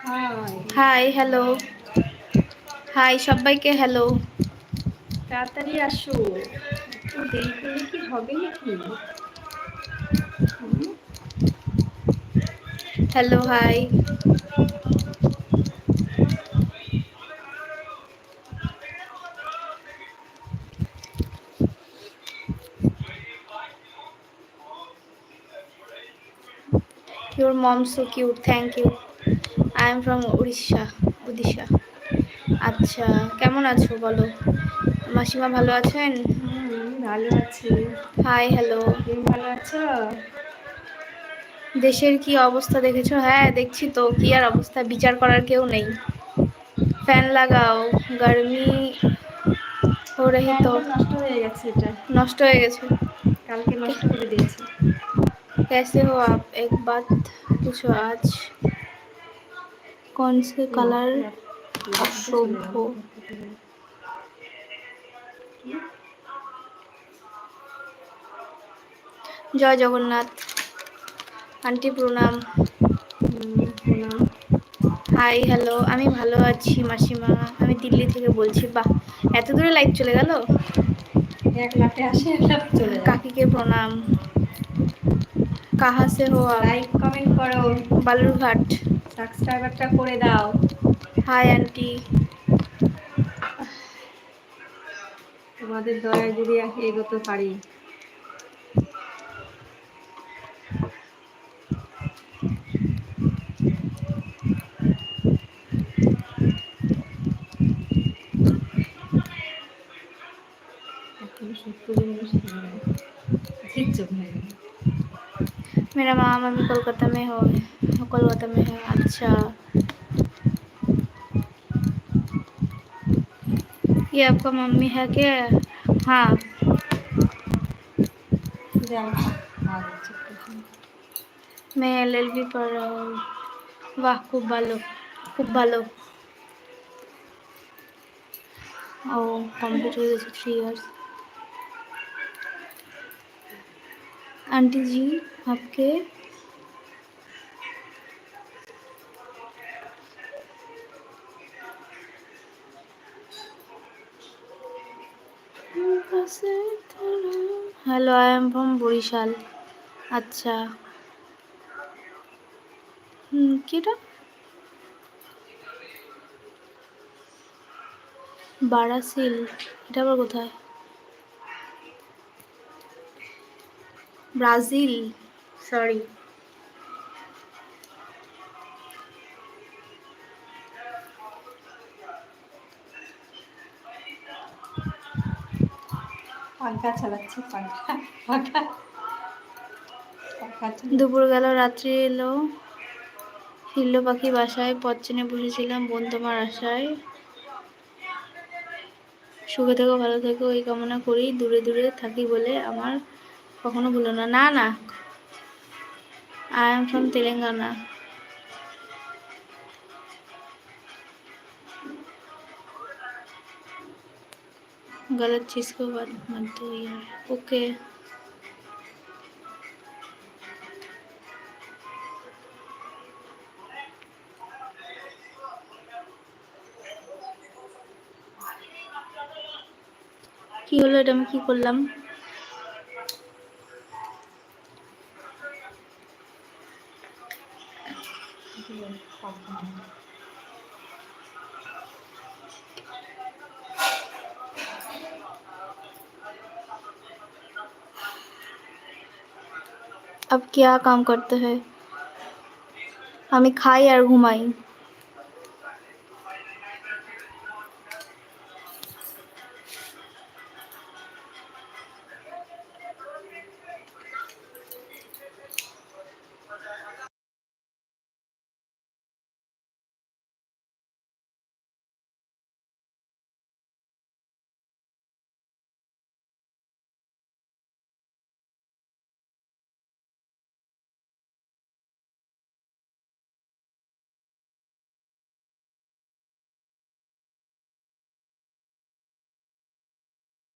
High. Hi, hello. Hi সবাইকে hello. তাড়াতাড়ি আসো, একটু দেরি করলে কি হবে নাকি? Hello, hi. Your mom so cute, thank you. I am from Orissa. আচ্ছা, কেমন আছো বলো? মাসিমা ভালো আছেন? আমি ভালো আছি। Hi, hello. তুমি ভালো আছো? দেশের কি অবস্থা দেখেছো? হ্যাঁ দেখছি তো, কি আর অবস্থা, বিচার করার কেউ নেই। ফ্যান লাগাও, গরমি হো রহি তো। ফ্যানটা নষ্ট হয়ে গেছে, এটা নষ্ট হয়ে গেছে। কালকে নষ্ট করে দিয়েছে। कैसे हो आप? एक बात पूछो, आज कौन से कलर अशुभ हो? জয় জগন্নাথ। আন্টি প্রণাম। প্রণাম। Hi, hello. আমি ভালো আছি মাসিমা, আমি দিল্লি থেকে বলছি। বাহ, এত দূরে লাইভ চলে গেল। এক লাফে আসে, এক লাফে চলে যায়। কাকিকে প্রণাম। কাহা সে হো আপ? লাইক কমেন্ট করো, বালুরঘাট। সাবস্ক্রাইবারটা করে দাও। Hi aunty. তোমাদের দয়ায় যদি এগোতে পারি। मेरा मामा मम्मी कोलकाता में हो, कोलकाता में है। अच्छा, ये आपका मम्मी है क्या? हाँ। मैं एलएलबी पढ़ रहा हूँ। वाह, खूब ভালো, খুব ভালো। ও কমপ্লিট হয়ে গেছে 3 ইয়ার্স। आंटी जी आपके hello, I am from Barishal. আচ্ছা, কিটা বারাসিল, এটা আবার কোথায়? Brazil, sorry. পাখা চালাচ্ছে, পাখা পাখা পাখা। দুপুর গেল, রাত্রি এলো, ফিরল পাখি বাসায়। পথ চেনে বসেছিলাম বোন তোমার আশায়। সুখে থেকো, ভালো থেকো এই কামনা করি। দূরে দূরে থাকি বলে আমার কখনো ভুলো না। না না, আই এম ফ্রম তেলেঙ্গানা। गलत चीज को बात मत दो यार। ओके। কি হলো, এটা আমি কি করলাম? अब क्या काम करते हैं? আমি খাই আর ঘুমাই।